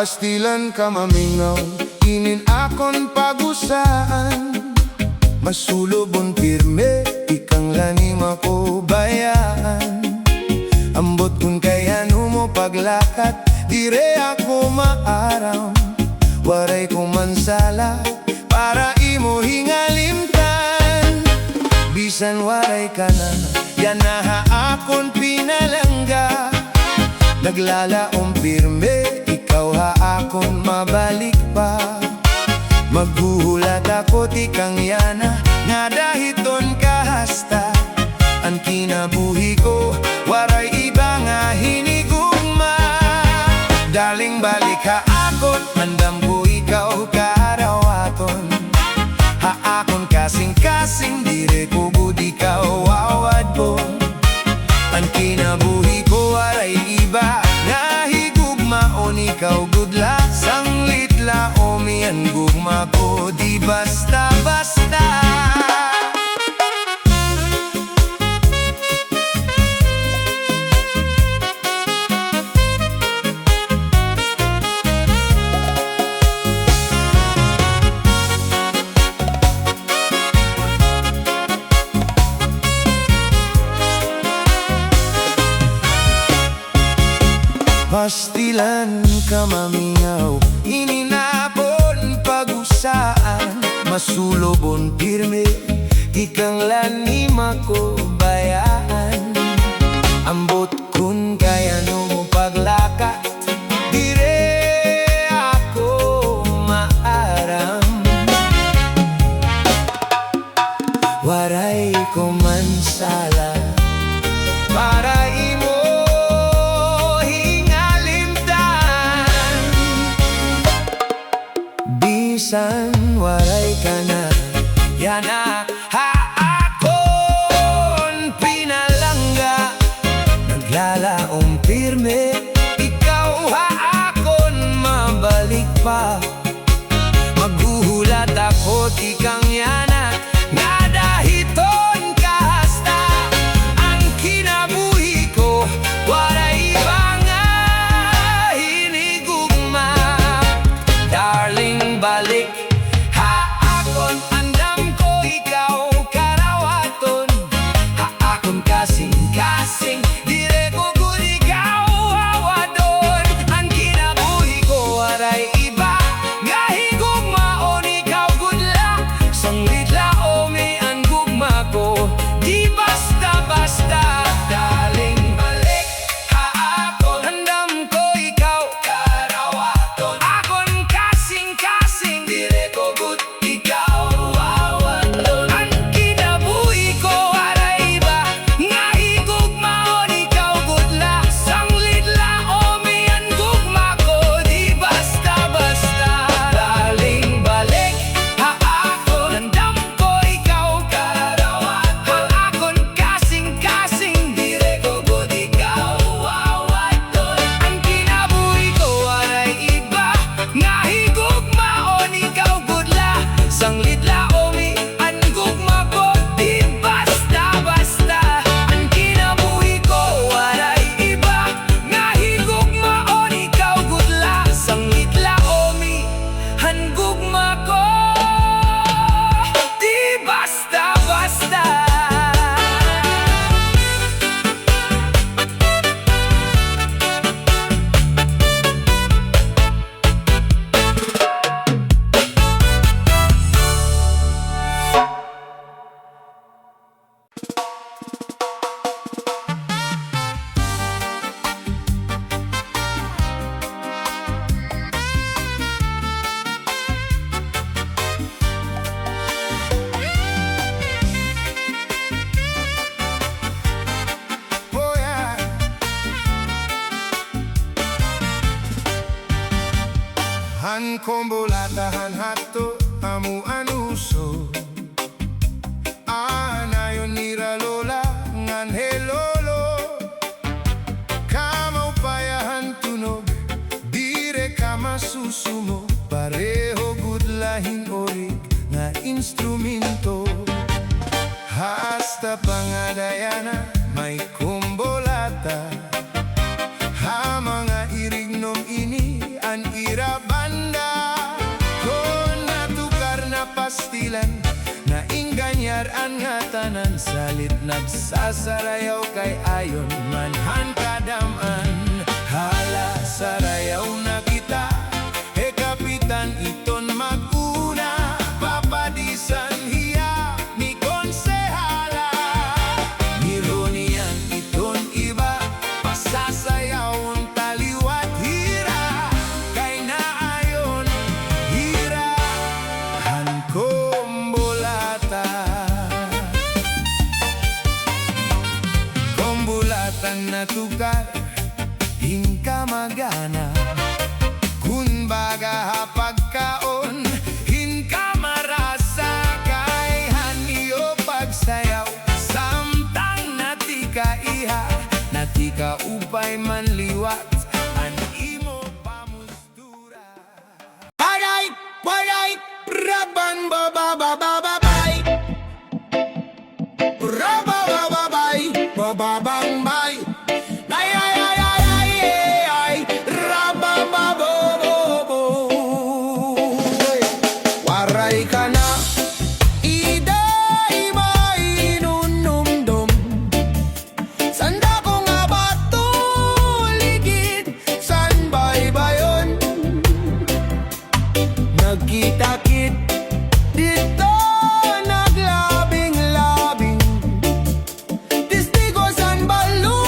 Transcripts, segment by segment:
Pastilan ka mamingaw, inin akon pagusaan. Masulubon pirme, ikang lanim ako bayaan. Ambot kun kaya mo paglakat, dire ako maaram. Waray ko mansala, para imo hingalimtan. Bisan waray ka na, yan na akon pinalangga. Naglalaom pirme, ikaw akon mabalik pa. Maghuhulat ako tikang yana, nga dahiton kahasta. Ang kinabuhi ko, waray iba nga hinigugma. Daling balik akon, mandam ko ikaw karawaton. Akon kasing-kasing, dire ko gud ikaw awad po. Ang kinabuhi ko, waray iba nga higugmaon, ikaw gudla. Sanglit laomi ang gugma ko, di basta-basta. Pastilan ka mamingaw, ininapon pag-usaan. Masulobon pirme, ikang lanim ako bayaan. Ambot kun kaya mo paglakat, dire ako maaram. Waray ko mansala, para imo bisan waray ka na, yan na akon pinalangga. Naglalaong pirme, ikaw akon mabalik pa. Maghuhulat ako tikang yana, nga dahiton kahasta. Ang kinabuhi ko, waray iba nga hinigugma. Darling, balik akon, andam ko ikaw karawaton. Akon kasing-kasing, dire ko gud ikaw awadon. Ang kinabuhi ko, waray iba nga higugmaon, ikaw gudla. Sanglit laomi ang gugma ko, di basta-basta. Darling, balik akon, andam ko ikaw karawaton. Akon kasing-kasing, dire ko gud ikaw awadon. Ang kinabuhi ko, waray iba nga higugmaon, ikaw gudla. Sanglit laomi ang gugma ko, di basta-basta. Darling, balik akon, andam ko ikaw karawaton. Akon kasing-kasing, dire ko gud ikaw awadon. Ang kinabuhi ko, waray iba nga higugmaon, ikaw gudla. Sanglit laomi ang gugma ko, di basta-basta. Ang kinabuhi ko, waray iba nga higugmaon, ikaw gudla. Sanglit laomi ang gugma ko, di basta-basta. Oh yeah. Han kombolatahan hato amu anuso. Anayon nira lola ngan helolo. Kama upayahan tunog, dire kama susumo. Pareho gudlahin orig nga instrumento. Hasta pangadayana may kumbolata. Ha mga irignom ini an ira Karaan nga tanan salit nagsasarayaw kay ayon manhan kadaman. Hala sarayaw na kita, kapitan iton maguna, papadisan hiya ni konsehala. Nironian iton iba, pasasayawon taliwat hira, kay naayon hira han kumbulata. Kumbulatan na tukar hingka magana, kun baga pagkaon hingka marasa, kay haniyo pagsayaw samtang natika iha, natika upay manliwat an imo pamustura. Alright, alright, raban bababababay, rababababay, bababambay. Waray ka na, iday mainunumdum, sanda ko nga ba tuligid, san baybayon? Nagkita-kit dito, naglabing-labing, testigo san balun.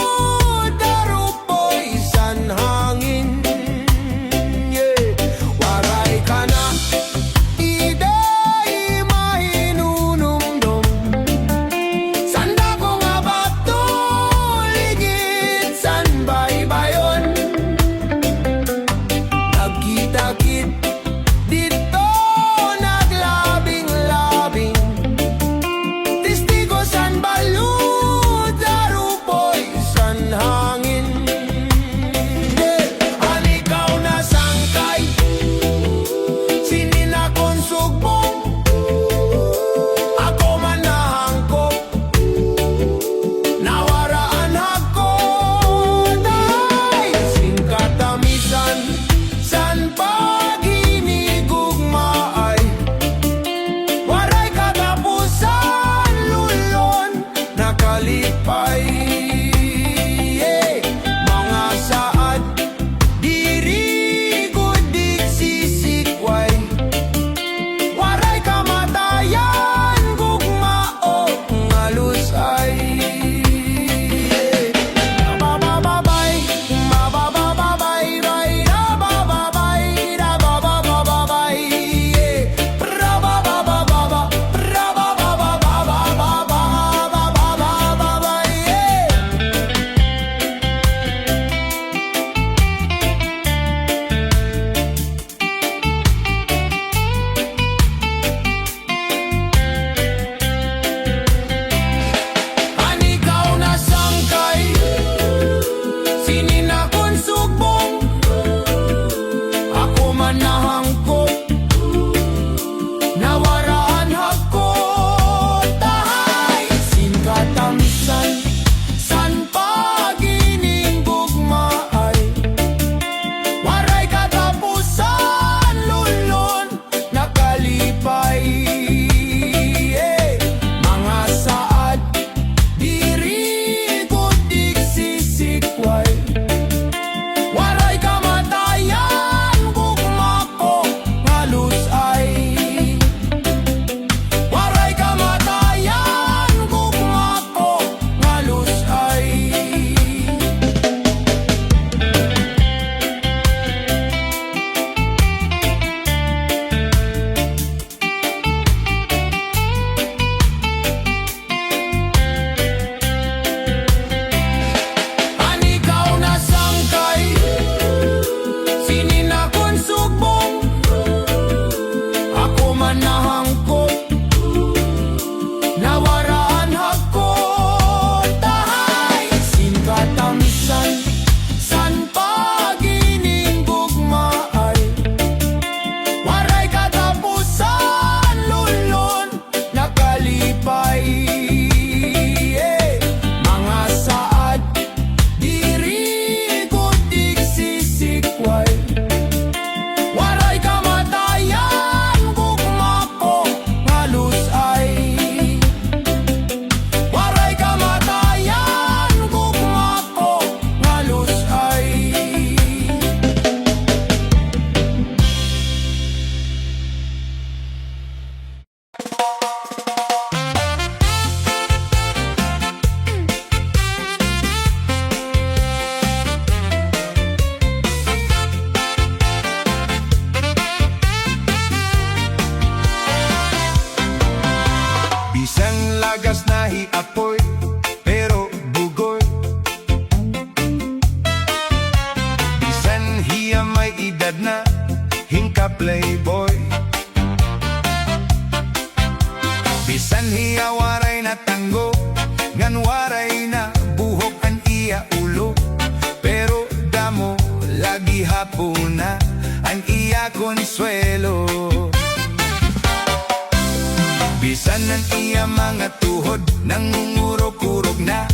lagas na hiapoy, pero bugoy. Bisan hiya may edad na, hingka playboy. Bisan hiya waray na tanggo, ngan waray na buhok an iya ulo. Pero damo lagi hapon na ang iya konsuelo. Bisan ang iya mga tuhod nangungurok-urog na,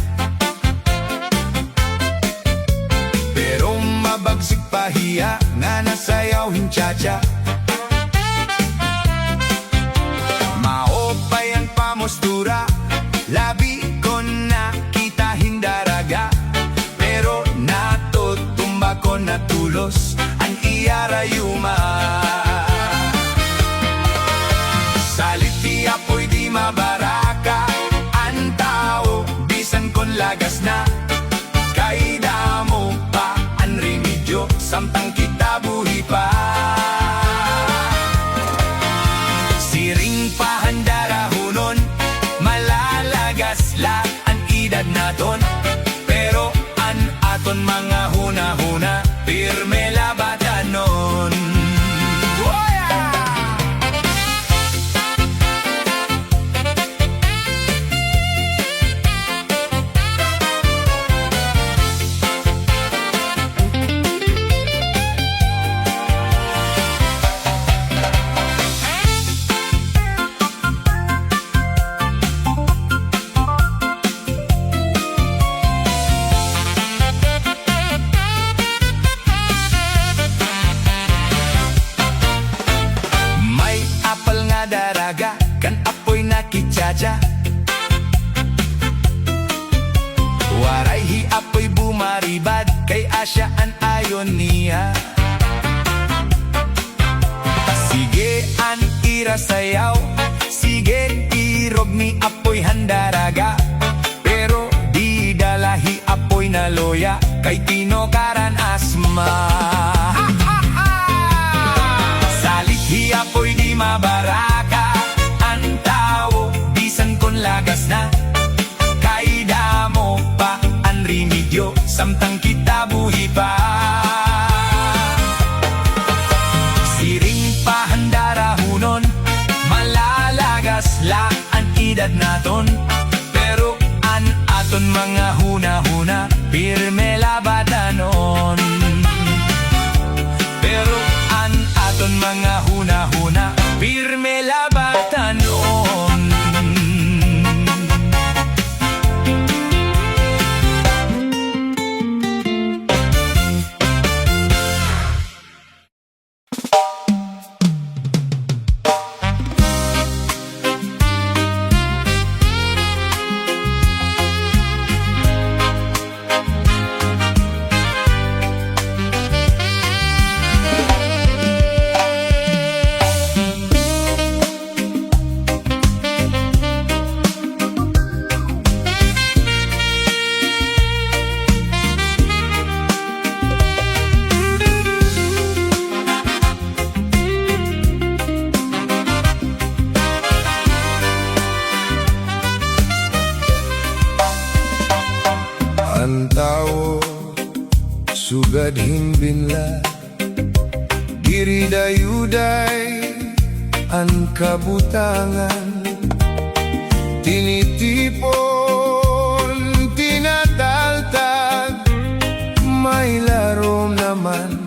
pero mabagsik pa hiya nga nasayaw hinchacha. Maopay ang pamustura, labi ko na kita hindaraga, pero natutumba ko natulos ang iya rayuma. Salit di apoy di mabaraka ang tao, bisan kon lagas na kaida mo pa ang remedyo, samtang kita buhi pa. Siring pahandarahunon, malalagas la ang edad naton, pero an aton mga huna-huna pirme labatanon. Daraga kan apoy nakichacha, waray hi apoy bumaribad kay asya an ayon niya. Sige an ira sayaw, sige irog ni apoy handaraga, pero di dalahi apoy na loya kay tinokaran asma. Salit hi apoy di mabaraka ang tao, bisan kon lagas na kaida mo pa ang remedyo, samtang kita buhi pa. Siring pahandarahunon, malalagas la ang edad naton, pero an aton mga huna-huna pirme labatanon. Pero an aton mga huna-huna pirme labatanon. Ang tao sugad himbinla, diri dayuday ang kabutangan, tinitipon, tinataltag, may larom naman,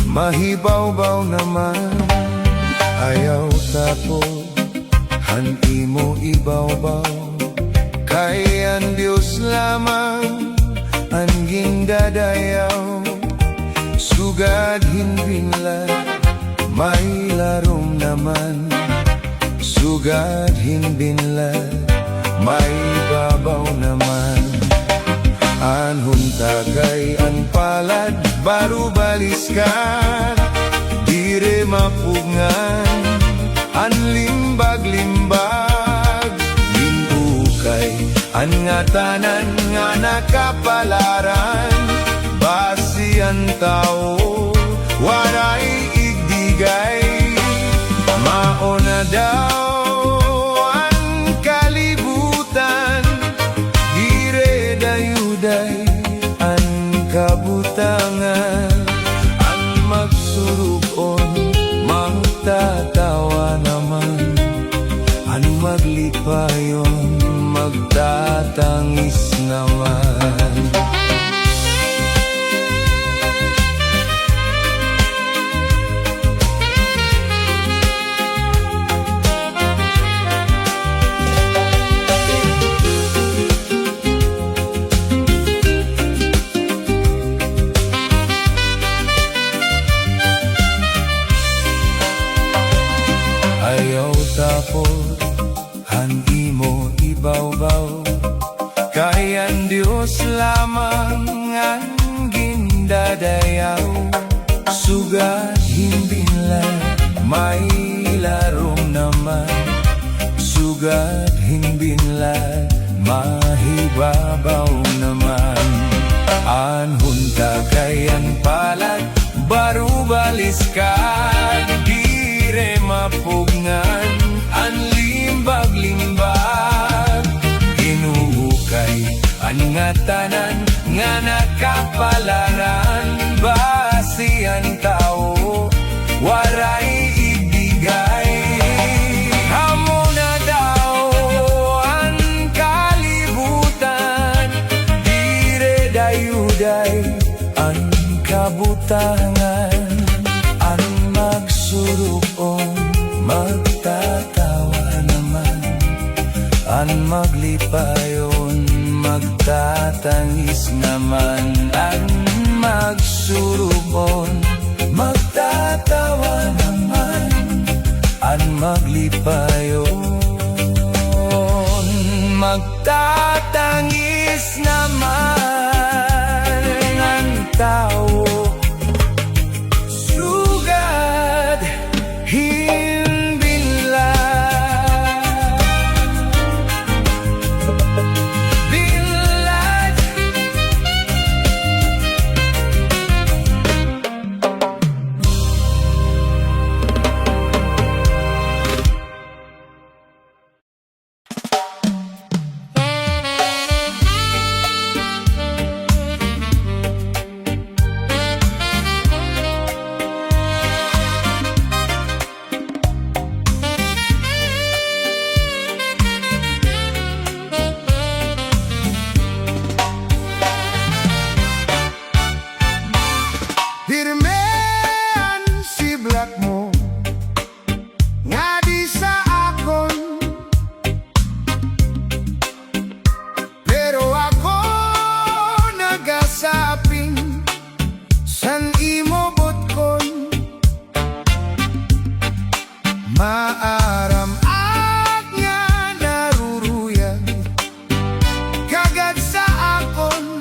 mahibaw-baw naman. Ayaw tapo, han imo ibaw-baw, kay ang Diyos lamang ang gindadayaw. Sugad hinbinla, may larom naman, sugad hinbinla, may babaw naman. Anhon tagay ang palad, baru baliskan, dire mapungan, an limbag-limbag, linukay, an ngatanan nga nakapalaran, basi ang tao, waray igdigay, mauna daw ang kalibut ngayon magtatangis naman. Ayaw tapos handi mo ibaw-baw, kay ang Diyos lamang ang gindadayaw. Sugat himbinlan, may larong naman. Sugat himbinlan, mahibabaw naman. Anhunta kay ang palad, baru balis ka, dire mapugngan, anlimbag-limbag. Ginuhukay ang nga tanan, nga nakapalaran, basihan tao, waray ibigay. Hamo na daw ang kalibutan, dire dayuday ang kabutangan. Ang magsurupon, magtatawa naman. Ang maglipayon, magtatangis naman. Ang magsurupon, magtatawa naman. Ang maglipayon, magtatangis naman. Ang tao sugat binlad. Hirmean si black mo, nga di sa akon. Pero ako nagasaping, san imo botkon. Maaram at nga naruruyag, kagad sa akon.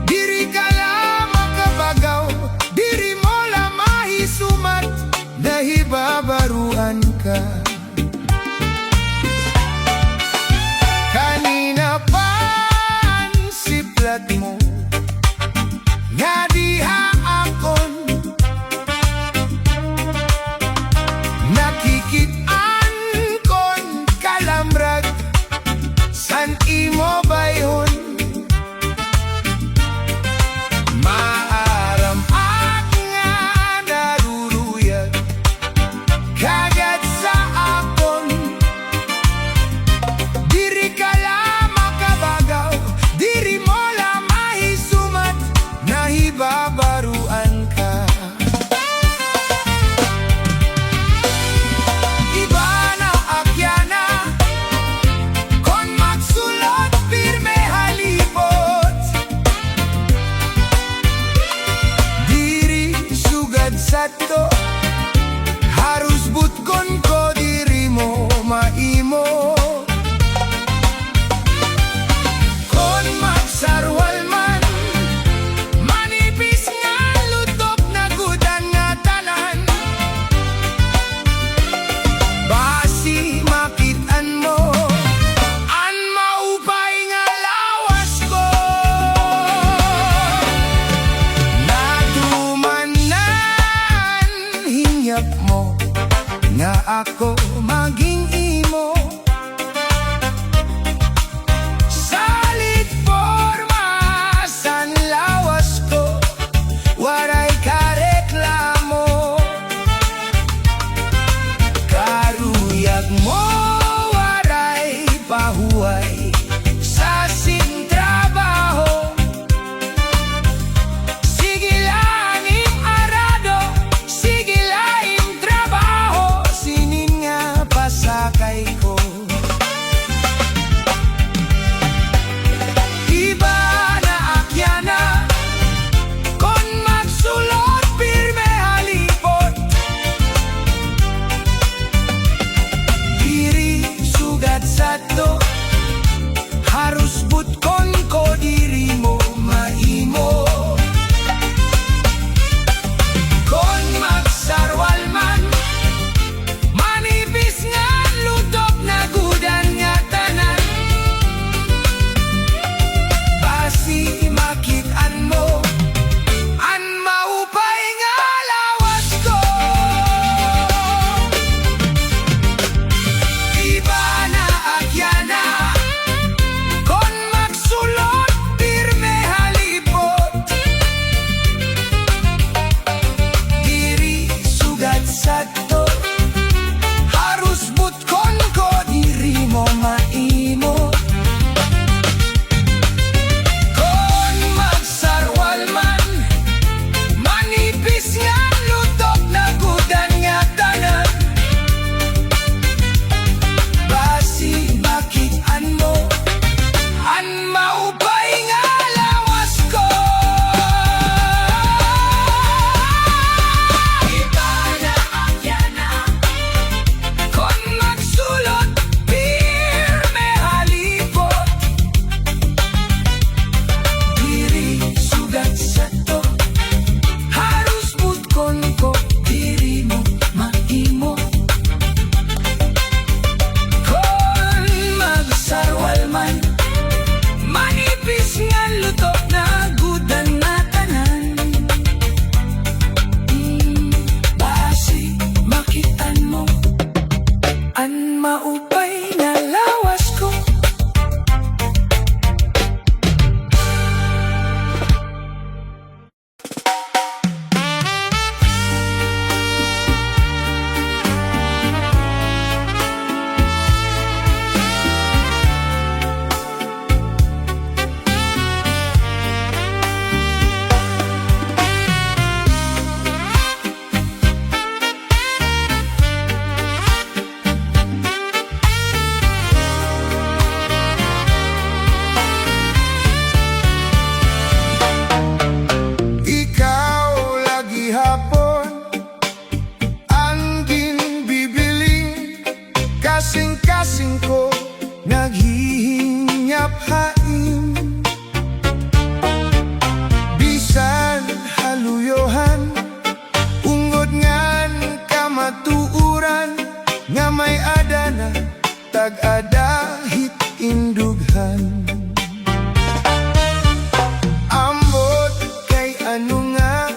Diri ka lang makabagaw, diri mo lang mahisumat, nahibabaruan ka. Kanina pa ang siplat mo, nga diha akon. Nakikitaan kon kalamrag, san imo bayhon. Maaram at nga naruruyag, kagad sa akon. Diri ka lang makabagaw, diri mo lang mahisumat, nahibabaruan ka. Iba na akyana, kon magsulot sato, harus butkon ko diri mo maimo. Kon magsarwal man, manipis nga lutok na gudan nga tanan. Basi makitaan mo, an maupay nga lawas ko. Iba na agyana, kon magsulot pirme halipot. Diri sugat sato, harus butkon ko diri mo maimo. Kon magsarwal man, manipis nga lutok na gudan nga tanan. Basi makitaan mo, an maupay nga lawas ko. Iba na agyana, kon magsulot pirme halipot. Diri sugat sato, harus butkon ko diri mo maimo. Kon magsarwal man, manipis nga lutok na gudan na tanan. Basi makitaan mo, an maupay na lawas ko. Ikaw lagi hapon ang ginbibiling, kasing-kasing ko naghihingap hain. Bisan haluyohan, ungod ngan kamatuuran, nga may adana tag-adahit indughan. Ambot kay ano nga,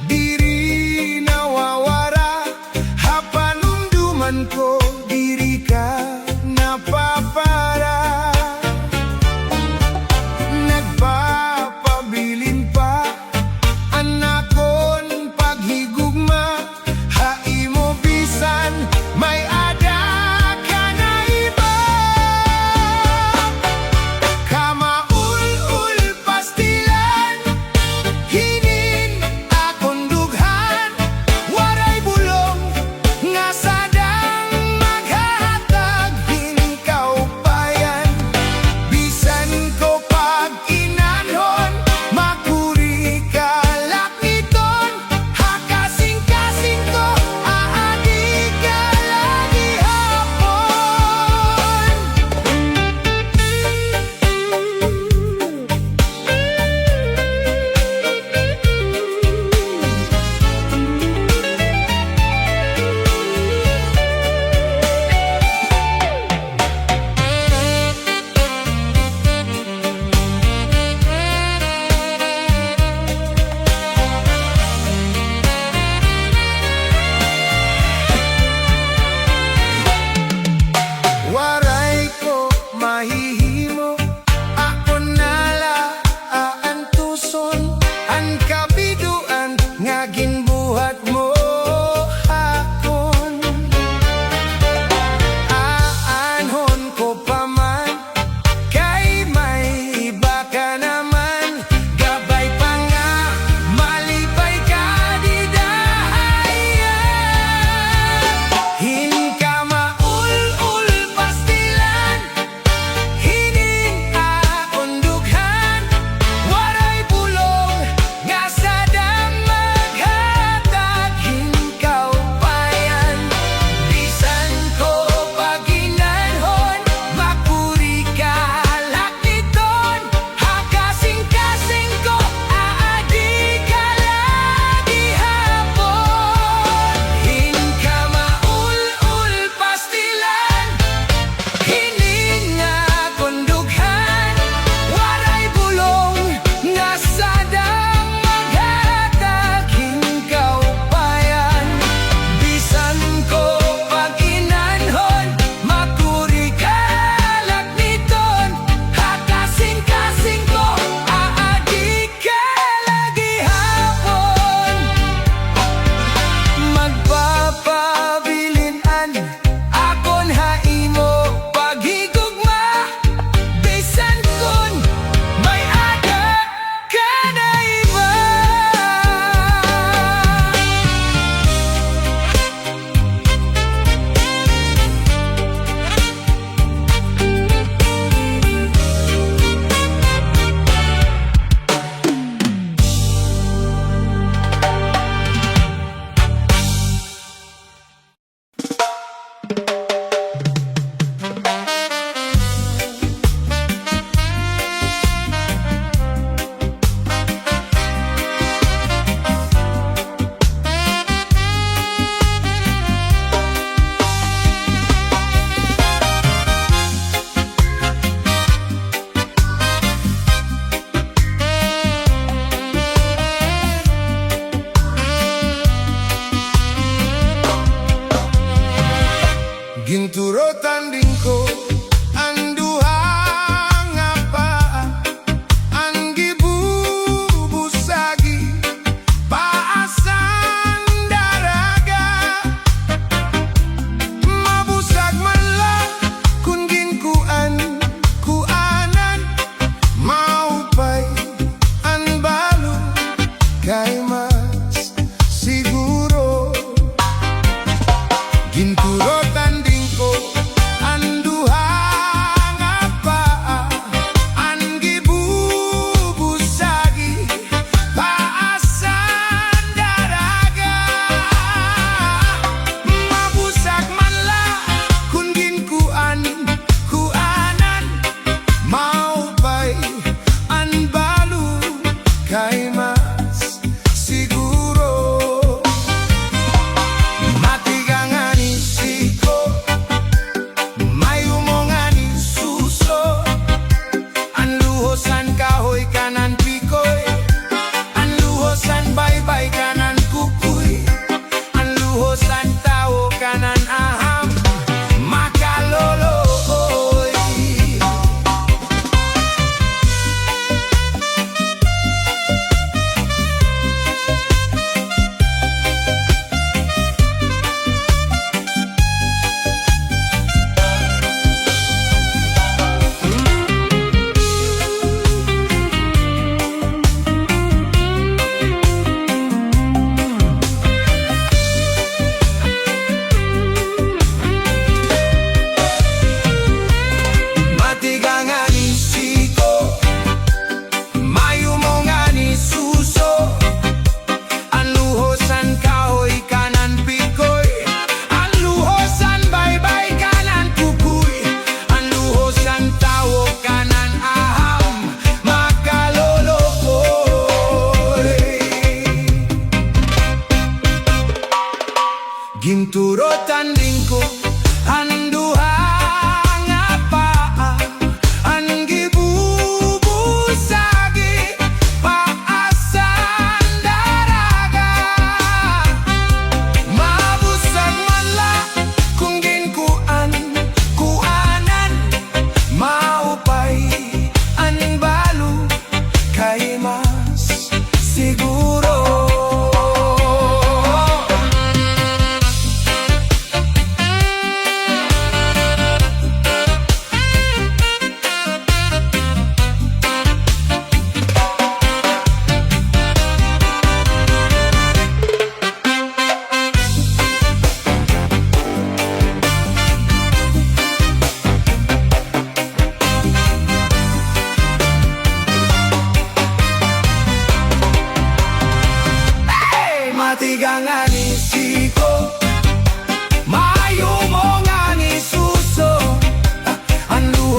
diri nawawara, hapanumduman ko diri ka napapara. Nagpapabilin pa anakon paghigugma, haimo bisan may ada ka na iba.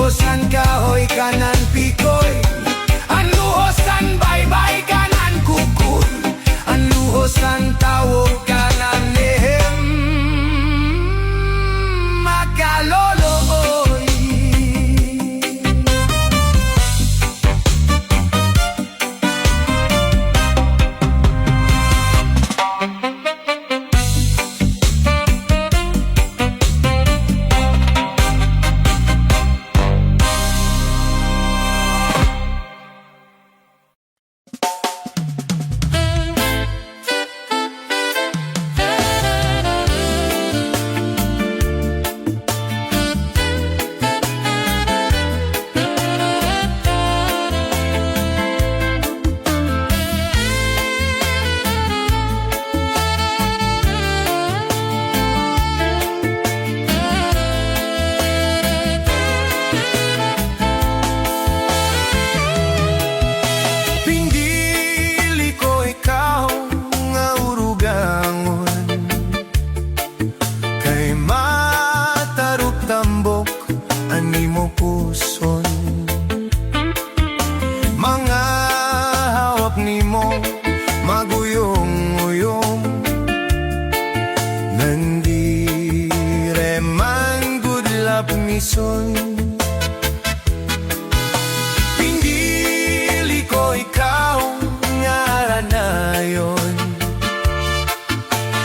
luhosan kahoy kanan pikoy, ang luhosan baybay kanan kukoy, ang luhosan tawog kanan lehem makaloloy. Mga hawak nimo maguyong-uyong, nandireman gudlap mison. Pindili ko ikaw ngaranayon,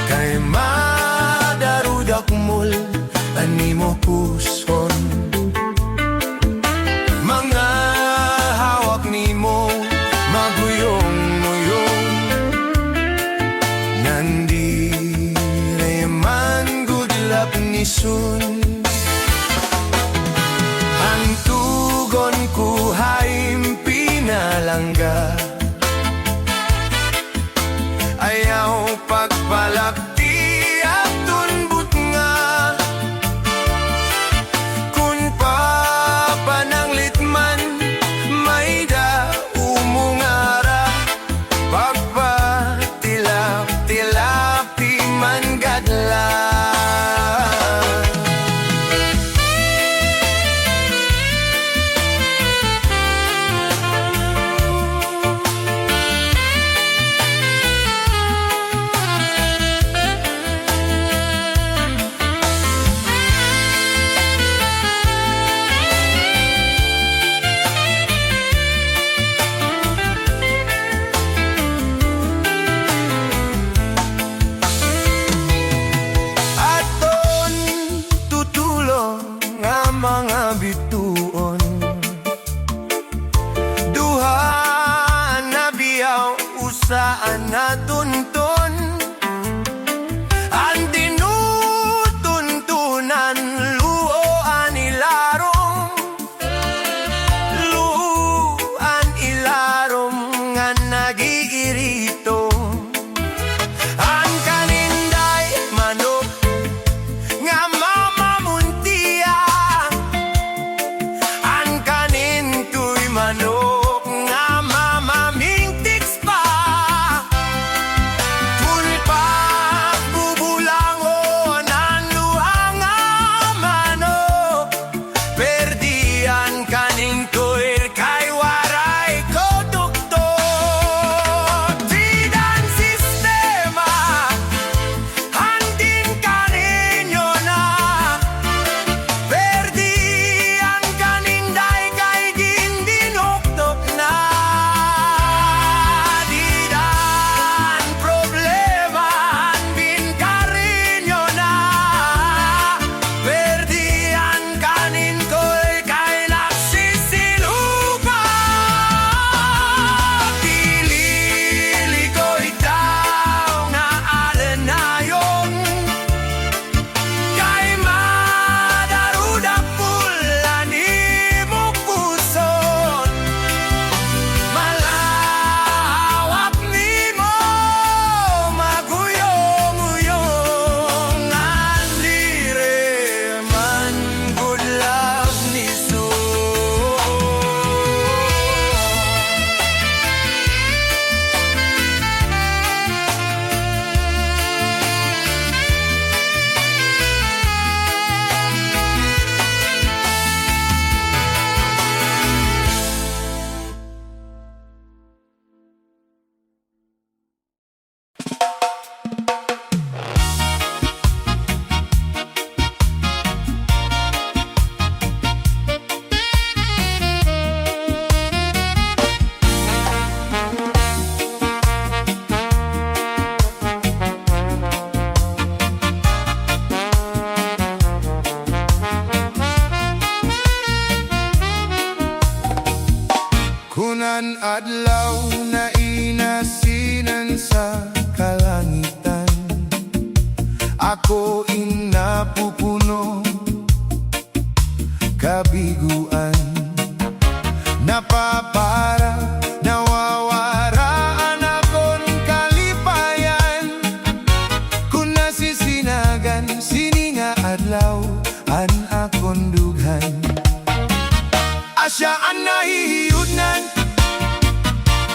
kay madarudak mul animo puson. Mga hawak nimo maguyong-uyong, nandireman gudlap ni sun. Ang tugon ko haim pinalangga, ayaw pagpalakti at tunbut nga. Kun papananglit man may da umungara, pagpatilap-tilapi man gadla. Kunan adlaw na inasinan sa kalangitan, ako inapupuno kabiguan, napapara, nawawaraan akong kalipayan. Kung nasisinagan, sininga adlaw, an akong dughan. Asya ang nahihiyunan,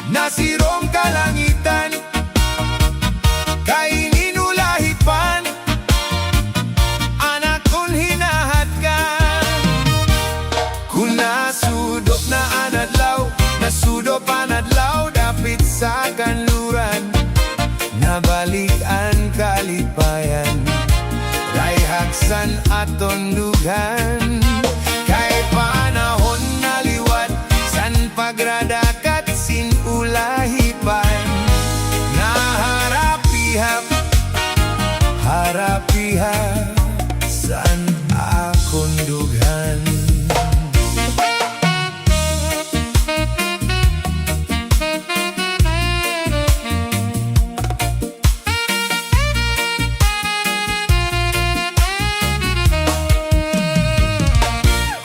nasirong kalangitan, kainin ulahipan, anak kong hinahadkan. Kung nasudok na anadlaw, nasudok anadlaw, dapit sa kanluran, nabalik ang kalipayan, rayhagsan aton dugan. Kay panahon naliwat, san pagradakat sin ulahipan, naharapihap, harapihap, san akong dughan.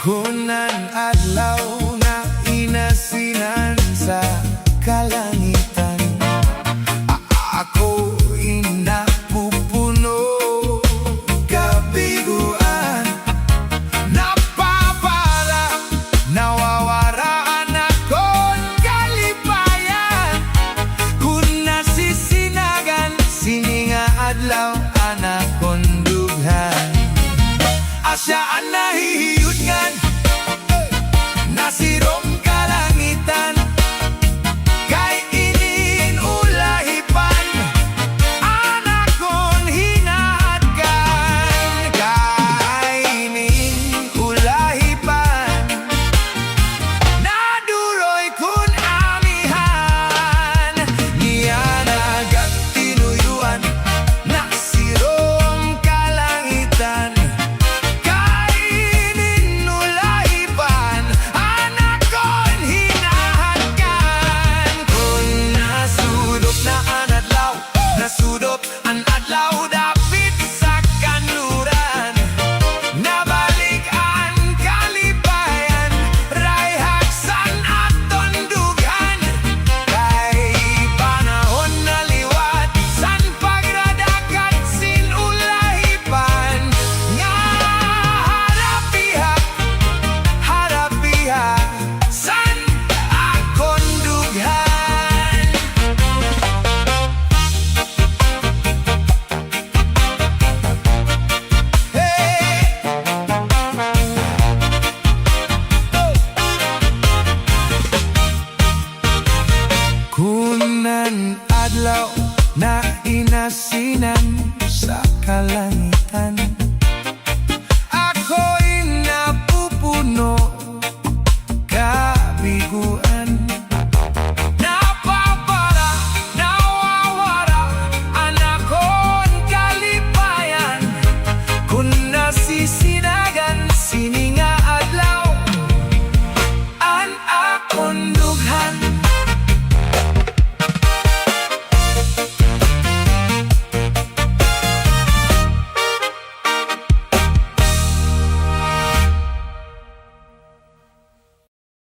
Kunan adlaw